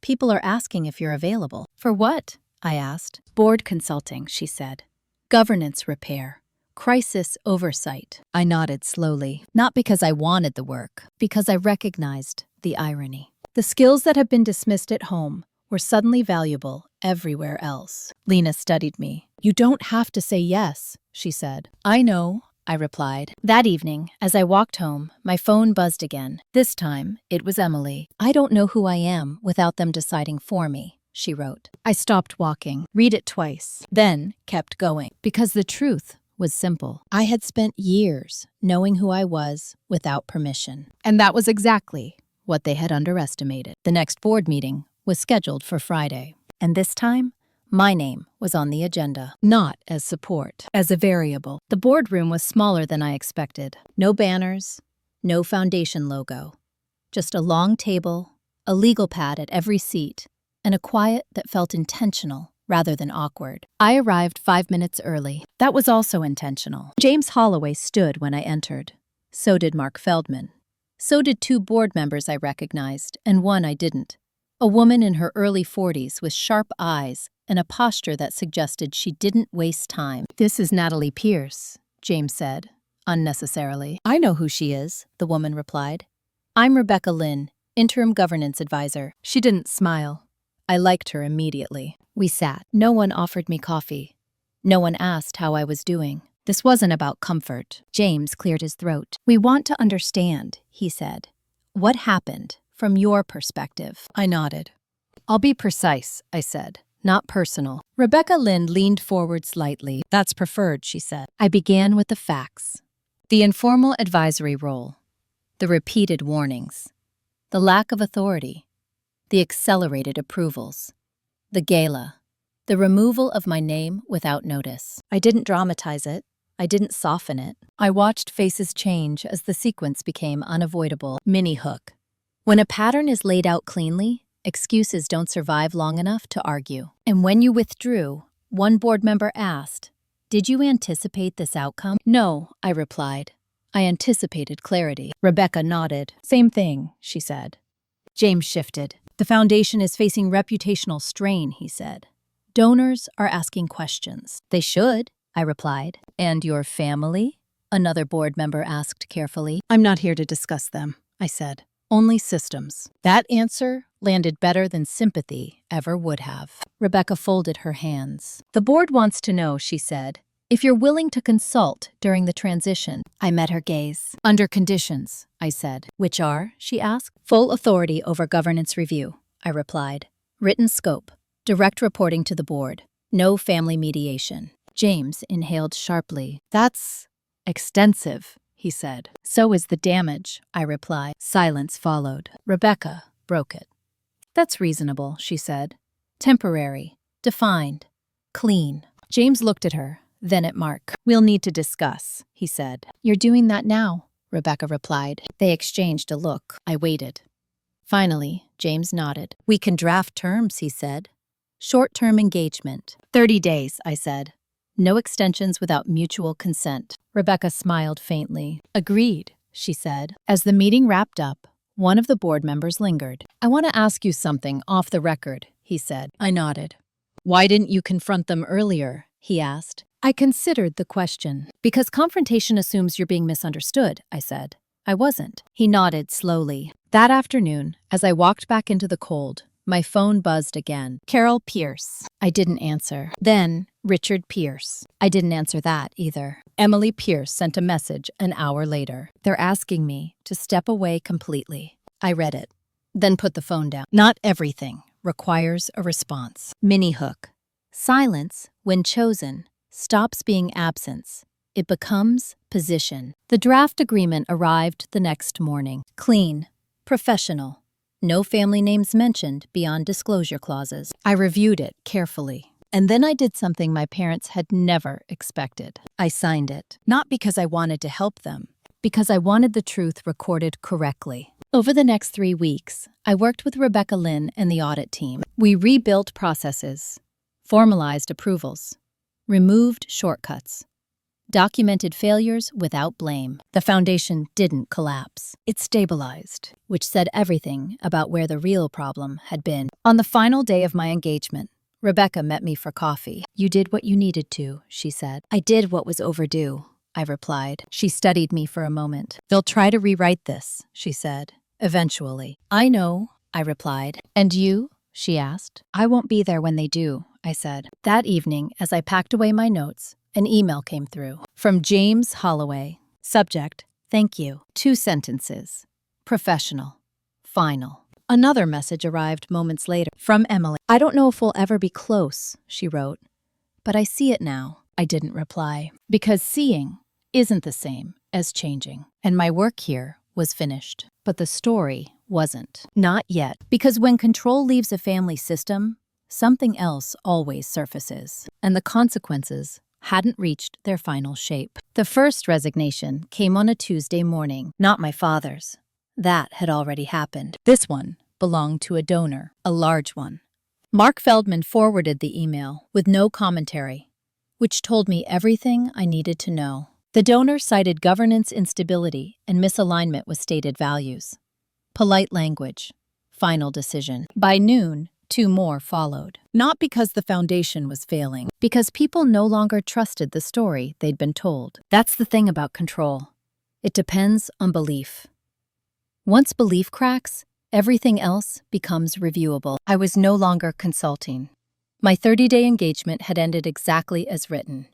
People are asking if you're available. For what? I asked. Board consulting, she said. Governance repair. Crisis oversight. I nodded slowly, not because I wanted the work, because I recognized the irony. The skills that had been dismissed at home were suddenly valuable everywhere else. Lena studied me. You don't have to say yes, she said. I know, I replied. That evening, as I walked home, my phone buzzed again. This time, it was Emily. I don't know who I am without them deciding for me, she wrote. I stopped walking, read it twice, then kept going. Because the truth was simple. I had spent years knowing who I was without permission. And that was exactly what they had underestimated. The next board meeting was scheduled for Friday. And this time, my name was on the agenda, not as support, as a variable. The boardroom was smaller than I expected. No banners, no foundation logo. Just a long table, a legal pad at every seat, and a quiet that felt intentional rather than awkward. I arrived 5 minutes early. That was also intentional. James Holloway stood when I entered. So did Mark Feldman. So did 2 board members I recognized, and one I didn't. A woman in her early 40s with sharp eyes and a posture that suggested she didn't waste time. This is Natalie Pierce, James said, unnecessarily. I know who she is, the woman replied. I'm Rebecca Lynn, interim governance advisor. She didn't smile. I liked her immediately. We sat. No one offered me coffee. No one asked how I was doing. This wasn't about comfort. James cleared his throat. We want to understand, he said. What happened from your perspective? I nodded. I'll be precise, I said. Not personal. Rebecca Lynn leaned forward slightly. That's preferred, she said. I began with the facts. The informal advisory role. The repeated warnings. The lack of authority. The accelerated approvals. The gala. The removal of my name without notice. I didn't dramatize it. I didn't soften it. I watched faces change as the sequence became unavoidable. Mini hook. When a pattern is laid out cleanly, excuses don't survive long enough to argue. And when you withdrew, one board member asked, "Did you anticipate this outcome?" No, I replied. I anticipated clarity. Rebecca nodded. Same thing, she said. James shifted. The foundation is facing reputational strain, he said. Donors are asking questions. They should, I replied. And your family? Another board member asked carefully. I'm not here to discuss them, I said. Only systems. That answer landed better than sympathy ever would have. Rebecca folded her hands. The board wants to know, she said, if you're willing to consult during the transition. I met her gaze. Under conditions, I said. Which are, she asked. Full authority over governance review, I replied. Written scope. Direct reporting to the board. No family mediation. James inhaled sharply. That's extensive, he said. So is the damage, I replied. Silence followed. Rebecca broke it. That's reasonable, she said. Temporary. Defined. Clean. James looked at her, then at Mark. "We'll need to discuss," he said. "You're doing that now," Rebecca replied. They exchanged a look. I waited. Finally, James nodded. "We can draft terms," he said. "Short-term engagement. 30 days, I said. No extensions without mutual consent." Rebecca smiled faintly. "Agreed," she said. As the meeting wrapped up, one of the board members lingered. "I want to ask you something off the record," he said. I nodded. "Why didn't you confront them earlier?" he asked. I considered the question. "Because confrontation assumes you're being misunderstood," I said. I wasn't. He nodded slowly. That afternoon, as I walked back into the cold, my phone buzzed again. Carol Pierce. I didn't answer. Then, Richard Pierce. I didn't answer that either. Emily Pierce sent a message an hour later. "They're asking me to step away completely." I read it, then put the phone down. Not everything requires a response. Mini hook. Silence, when chosen, stops being absence. It becomes position. The draft agreement arrived the next morning. Clean. Professional. No family names mentioned beyond disclosure clauses. I reviewed it carefully. And then I did something my parents had never expected. I signed it. Not because I wanted to help them, because I wanted the truth recorded correctly. Over the next 3 weeks, I worked with Rebecca Lynn and the audit team. We rebuilt processes, formalized approvals, removed shortcuts, documented failures without blame. The foundation didn't collapse. It stabilized, which said everything about where the real problem had been. On the final day of my engagement, Rebecca met me for coffee. "You did what you needed to," she said. "I did what was overdue," I replied. She studied me for a moment. "They'll try to rewrite this," she said. "Eventually." "I know," I replied. "And you?" she asked. "I won't be there when they do," I said. That evening, as I packed away my notes, an email came through. From James Holloway. Subject, "Thank you." 2 sentences. Professional. Final. Another message arrived moments later. From Emily. "I don't know if we'll ever be close," she wrote. "But I see it now." I didn't reply. Because seeing isn't the same as changing. And my work here was finished. But the story wasn't. Not yet. Because when control leaves a family system, something else always surfaces. And the consequences hadn't reached their final shape. The first resignation came on a Tuesday morning, not my father's. That had already happened. This one belonged to a donor, a large one. Mark Feldman forwarded the email with no commentary, which told me everything I needed to know. The donor cited governance instability and misalignment with stated values. Polite language. Final decision. By noon, 2 more followed. Not because the foundation was failing, because people no longer trusted the story they'd been told. That's the thing about control. It depends on belief. Once belief cracks, everything else becomes reviewable. I was no longer consulting. My 30-day engagement had ended exactly as written.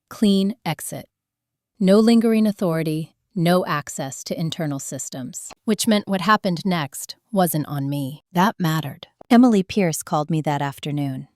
Clean exit. No lingering authority, no access to internal systems. Which meant what happened next wasn't on me. That mattered. Emily Pierce called me that afternoon.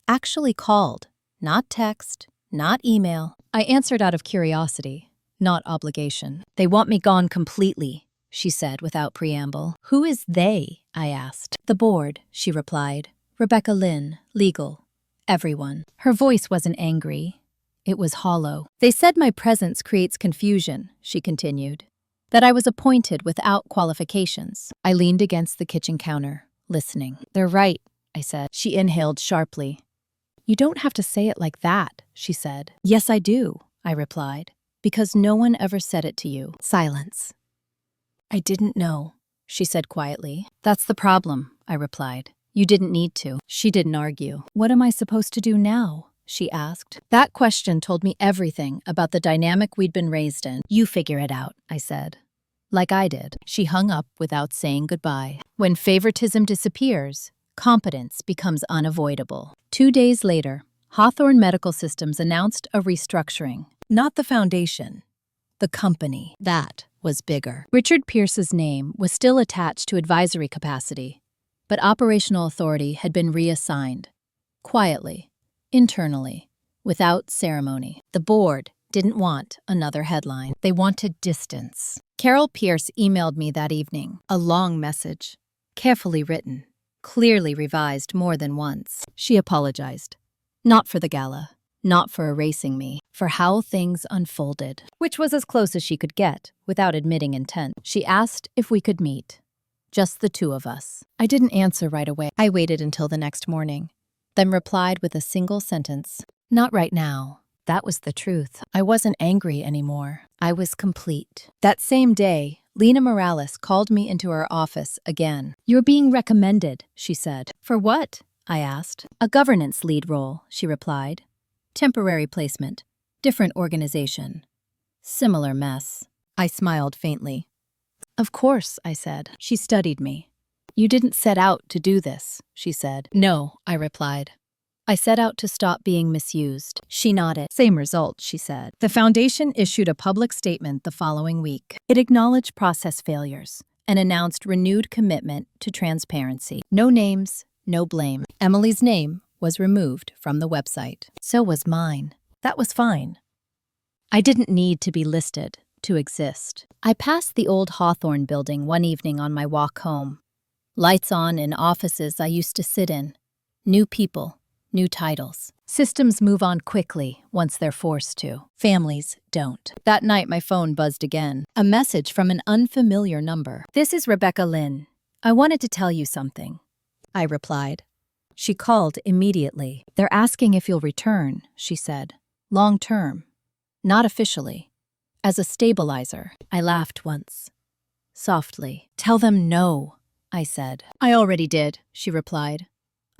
Actually called. Not text, not email. I answered out of curiosity, not obligation. "They want me gone completely," she said without preamble. "Who is they?" I asked. "The board," she replied. "Rebecca Lynn, legal. Everyone." Her voice wasn't angry. It was hollow. "They said my presence creates confusion," she continued. "That I was appointed without qualifications." I leaned against the kitchen counter, listening. "They're right," I said. She inhaled sharply. "You don't have to say it like that," she said. "Yes, I do," I replied. "Because no one ever said it to you." Silence. "I didn't know," she said quietly. "That's the problem," I replied. "You didn't need to." She didn't argue. "What am I supposed to do now?" she asked. That question told me everything about the dynamic we'd been raised in. "You figure it out," I said. Like I did. She hung up without saying goodbye. When favoritism disappears, competence becomes unavoidable. 2 days later, Hawthorne Medical Systems announced a restructuring. Not the foundation. The company. That was bigger. Richard Pierce's name was still attached to advisory capacity, but operational authority had been reassigned. Quietly. Internally. Without ceremony. The board didn't want another headline. They wanted distance. Carol Pierce emailed me that evening. A long message. Carefully written. Clearly revised more than once. She apologized. Not for the gala, not for erasing me, for how things unfolded, which was as close as she could get without admitting intent. She asked if we could meet. Just the two of us. I didn't answer right away. I waited until the next morning, then replied with a single sentence. Not right now. That was the truth. I wasn't angry anymore. I was complete. That same day, Lena Morales called me into her office again. You're being recommended, she said. For what? I asked. A governance lead role, she replied. Temporary placement. Different organization. Similar mess. I smiled faintly. Of course, I said. She studied me. You didn't set out to do this, she said. No, I replied. I set out to stop being misused. She nodded. Same result, she said. The foundation issued a public statement the following week. It acknowledged process failures and announced renewed commitment to transparency. No names, no blame. Emily's name was removed from the website. So was mine. That was fine. I didn't need to be listed to exist. I passed the old Hawthorne building one evening on my walk home. Lights on in offices I used to sit in. New people. New titles. Systems move on quickly once they're forced to. Families don't. That night, my phone buzzed again. A message from an unfamiliar number. This is Rebecca Lynn. I wanted to tell you something. I replied. She called immediately. They're asking if you'll return, she said. Long term. Not officially. As a stabilizer. I laughed once. Softly. Tell them no, I said. I already did, she replied.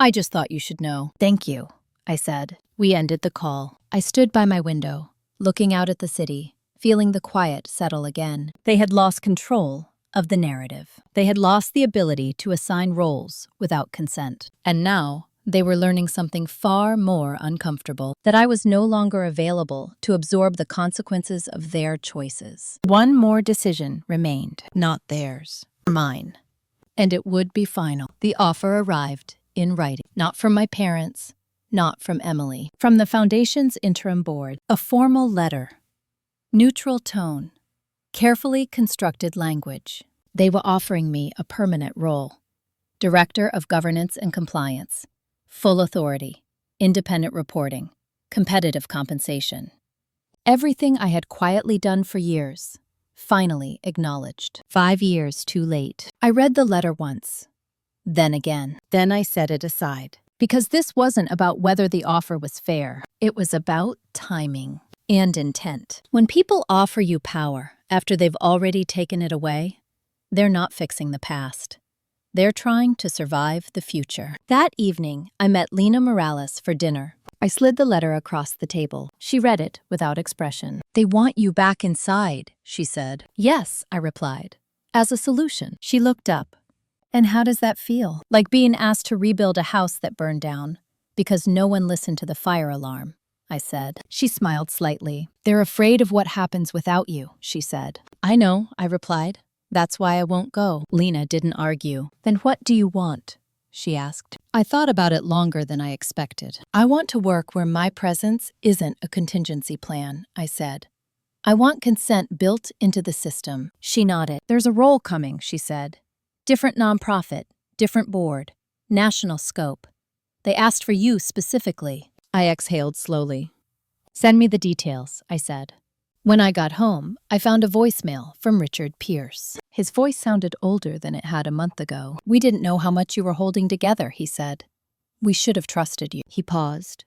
I just thought you should know. Thank you, I said. We ended the call. I stood by my window, looking out at the city, feeling the quiet settle again. They had lost control of the narrative. They had lost the ability to assign roles without consent. And now, they were learning something far more uncomfortable, that I was no longer available to absorb the consequences of their choices. One more decision remained, not theirs, mine. And it would be final. The offer arrived. In writing, not from my parents, not from Emily, from the Foundation's interim board, a formal letter, neutral tone, carefully constructed language. They were offering me a permanent role, Director of Governance and Compliance, full authority, independent reporting, competitive compensation. Everything I had quietly done for years, finally acknowledged. 5 years too late. I read the letter once. Then again. Then I set it aside. Because this wasn't about whether the offer was fair. It was about timing and intent. When people offer you power after they've already taken it away, they're not fixing the past. They're trying to survive the future. That evening, I met Lena Morales for dinner. I slid the letter across the table. She read it without expression. They want you back inside, she said. Yes, I replied. As a solution. She looked up. And how does that feel? Like being asked to rebuild a house that burned down because no one listened to the fire alarm, I said. She smiled slightly. They're afraid of what happens without you, she said. I know, I replied. That's why I won't go. Lena didn't argue. Then what do you want? She asked. I thought about it longer than I expected. I want to work where my presence isn't a contingency plan, I said. I want consent built into the system. She nodded. There's a role coming, she said. Different nonprofit, different board, national scope. They asked for you specifically. I exhaled slowly. Send me the details, I said. When I got home, I found a voicemail from Richard Pierce. His voice sounded older than it had a month ago. We didn't know how much you were holding together, he said. We should have trusted you. He paused.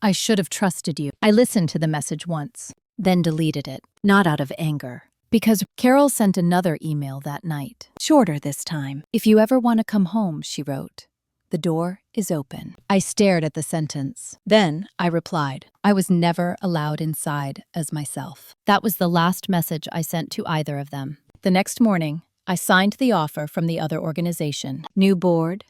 I should have trusted you. I listened to the message once, then deleted it, not out of anger. Because Carol sent another email that night, shorter this time. If you ever want to come home, she wrote, the door is open. I stared at the sentence. Then I replied, I was never allowed inside as myself. That was the last message I sent to either of them. The next morning, I signed the offer from the other organization. New board,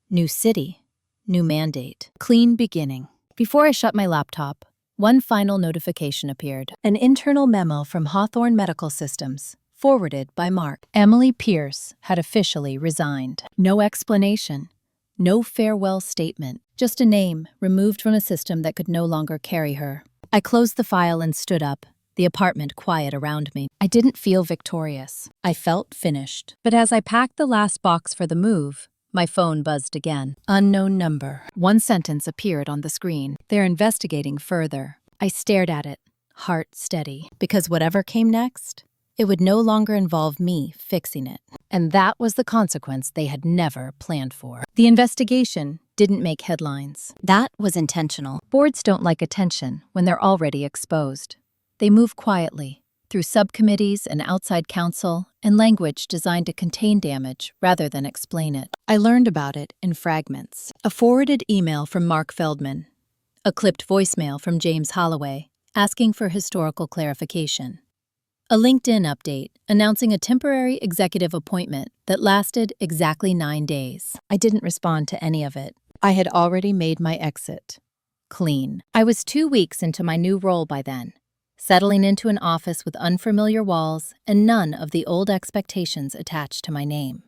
new city, new mandate, clean beginning. Before I shut my laptop, one final notification appeared. An internal memo from Hawthorne Medical Systems, forwarded by Mark. Emily Pierce had officially resigned. No explanation, no farewell statement, just a name removed from a system that could no longer carry her. I closed the file and stood up, the apartment quiet around me. I didn't feel victorious. I felt finished. But as I packed the last box for the move, My phone buzzed again. Unknown number. One sentence appeared on the screen. They're investigating further. I stared at it, heart steady, because whatever came next, it would no longer involve me fixing it. And that was the consequence they had never planned for. The investigation didn't make headlines. That was intentional. Boards don't like attention when they're already exposed. They move quietly, through subcommittees and outside counsel, and language designed to contain damage rather than explain it. I learned about it in fragments. A forwarded email from Mark Feldman, a clipped voicemail from James Holloway asking for historical clarification, a LinkedIn update announcing a temporary executive appointment that lasted exactly 9 days. I didn't respond to any of it. I had already made my exit. Clean. I was 2 weeks into my new role by then, settling into an office with unfamiliar walls and none of the old expectations attached to my name.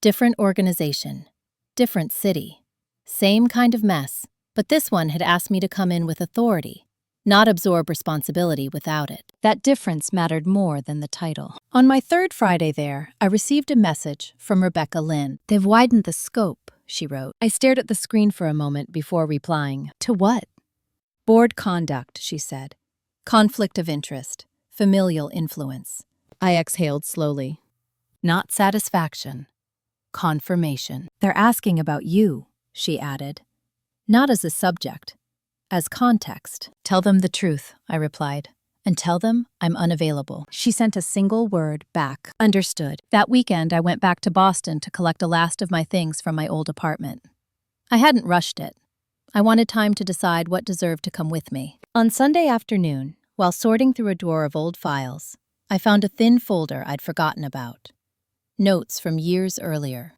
Different organization, different city, same kind of mess, but this one had asked me to come in with authority, not absorb responsibility without it. That difference mattered more than the title. On my third Friday there, I received a message from Rebecca Lynn. "They've widened the scope," she wrote. I stared at the screen for a moment before replying. To what? "Board conduct," she said. "Conflict of interest, familial influence." I exhaled slowly. Not satisfaction. Confirmation. "They're asking about you," she added. "Not as a subject, as context." "Tell them the truth," I replied, "and tell them I'm unavailable." She sent a single word back. Understood. That weekend, I went back to Boston to collect the last of my things from my old apartment. I hadn't rushed it. I wanted time to decide what deserved to come with me. On Sunday afternoon, while sorting through a drawer of old files, I found a thin folder I'd forgotten about. Notes from years earlier.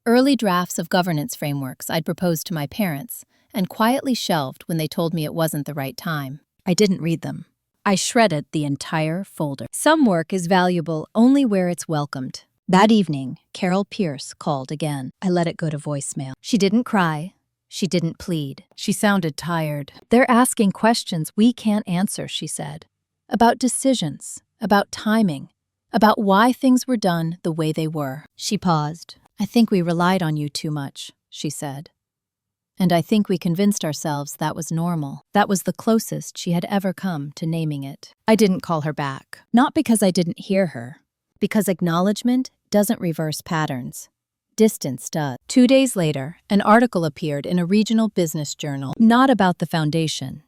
Early drafts of governance frameworks I'd proposed to my parents and quietly shelved when they told me it wasn't the right time. I didn't read them. I shredded the entire folder. Some work is valuable only where it's welcomed. That evening, Carol Pierce called again. I let it go to voicemail. She didn't cry. She didn't plead. She sounded tired. "They're asking questions we can't answer," she said. "About decisions, about timing, about why things were done the way they were." She paused. "I think we relied on you too much," she said. And I think we convinced ourselves that was normal. That was the closest she had ever come to naming it. I didn't call her back. Not because I didn't hear her. Because acknowledgement doesn't reverse patterns. Distance does. 2 days later, an article appeared in a regional business journal, not about the foundation,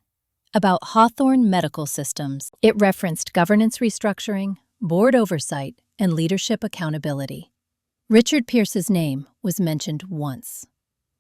about Hawthorne Medical Systems. It referenced governance restructuring, board oversight, and leadership accountability. Richard Pierce's name was mentioned once.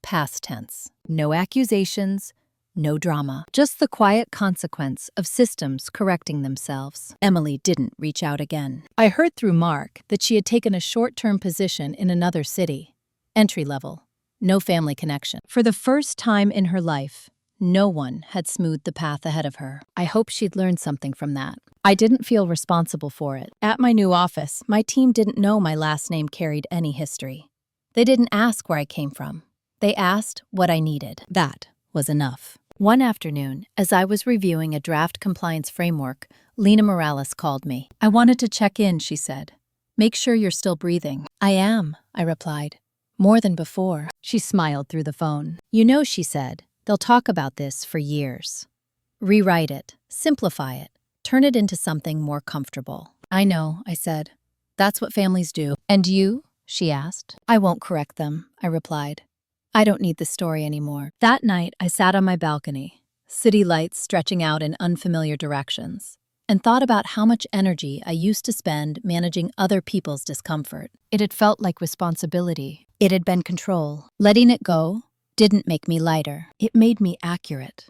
Past tense. No accusations, no drama. Just the quiet consequence of systems correcting themselves. Emily didn't reach out again. I heard through Mark that she had taken a short-term position in another city. Entry level. No family connection. For the first time in her life, no one had smoothed the path ahead of her. I hoped she'd learned something from that. I didn't feel responsible for it. At my new office, my team didn't know my last name carried any history. They didn't ask where I came from. They asked what I needed. That was enough. One afternoon, as I was reviewing a draft compliance framework, Lena Morales called me. "I wanted to check in," she said. "Make sure you're still breathing." "I am," I replied. "More than before." She smiled through the phone. "You know," she said, "they'll talk about this for years. Rewrite it, simplify it, turn it into something more comfortable." "I know," I said. "That's what families do." "And you?" she asked. "I won't correct them," I replied. "I don't need the story anymore." That night, I sat on my balcony, city lights stretching out in unfamiliar directions, and thought about how much energy I used to spend managing other people's discomfort. It had felt like responsibility. It had been control. Letting it go didn't make me lighter. It made me accurate.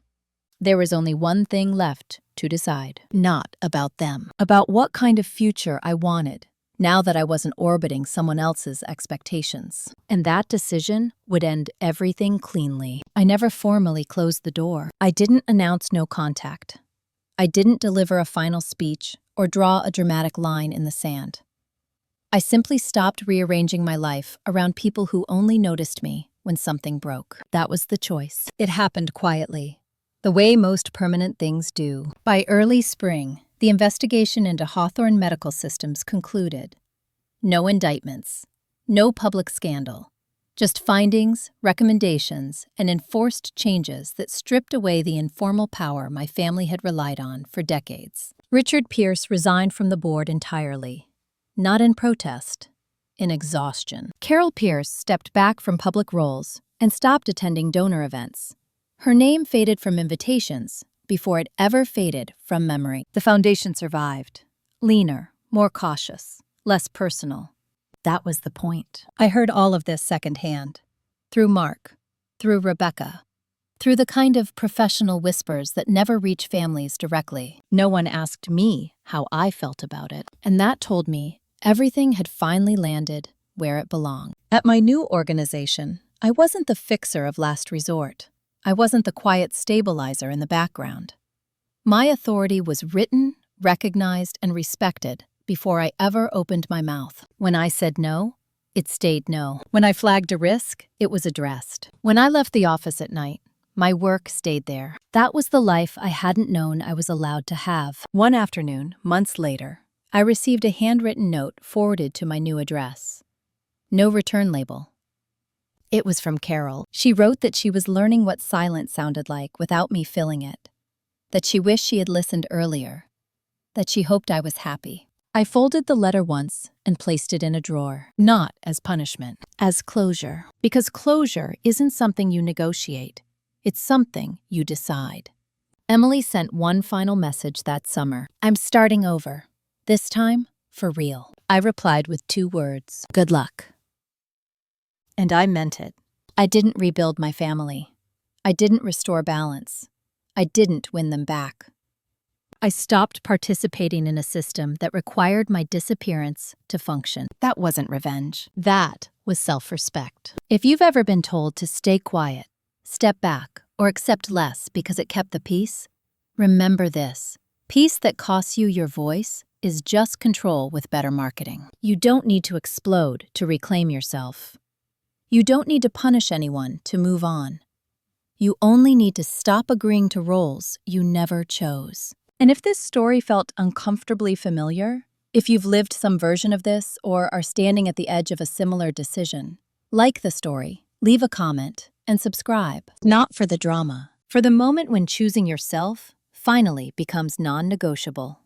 There was only one thing left to decide. Not about them. About what kind of future I wanted, now that I wasn't orbiting someone else's expectations. And that decision would end everything cleanly. I never formally closed the door. I didn't announce no contact. I didn't deliver a final speech or draw a dramatic line in the sand. I simply stopped rearranging my life around people who only noticed me when something broke. That was the choice. It happened quietly, the way most permanent things do. By early spring, the investigation into Hawthorne Medical Systems concluded. No indictments, no public scandal, Just findings, recommendations, and enforced changes that stripped away the informal power my family had relied on for decades. Richard Pierce resigned from the board entirely, not in protest, in exhaustion. Carol Pierce stepped back from public roles and stopped attending donor events. Her name faded from invitations before it ever faded from memory. The foundation survived, leaner, more cautious, less personal. That was the point. I heard all of this secondhand. Through Mark, through Rebecca, through the kind of professional whispers that never reach families directly. No one asked me how I felt about it, and that told me everything had finally landed where it belonged. At my new organization, I wasn't the fixer of last resort. I wasn't the quiet stabilizer in the background. My authority was written, recognized, and respected before I ever opened my mouth. When I said no, it stayed no. When I flagged a risk, it was addressed. When I left the office at night, my work stayed there. That was the life I hadn't known I was allowed to have. One afternoon, months later, I received a handwritten note forwarded to my new address. No return label. It was from Carol. She wrote that she was learning what silence sounded like without me filling it, that she wished she had listened earlier, that she hoped I was happy. I folded the letter once and placed it in a drawer, not as punishment, as closure. Because closure isn't something you negotiate, it's something you decide. Emily sent one final message that summer. I'm starting over. This time, for real. I replied with 2 words, good luck. And I meant it. I didn't rebuild my family. I didn't restore balance. I didn't win them back. I stopped participating in a system that required my disappearance to function. That wasn't revenge. That was self-respect. If you've ever been told to stay quiet, step back, or accept less because it kept the peace, remember this. Peace that costs you your voice is just control with better marketing. You don't need to explode to reclaim yourself. You don't need to punish anyone to move on. You only need to stop agreeing to roles you never chose. And if this story felt uncomfortably familiar, if you've lived some version of this or are standing at the edge of a similar decision, like the story, leave a comment, and subscribe. Not for the drama, for the moment when choosing yourself finally becomes non-negotiable.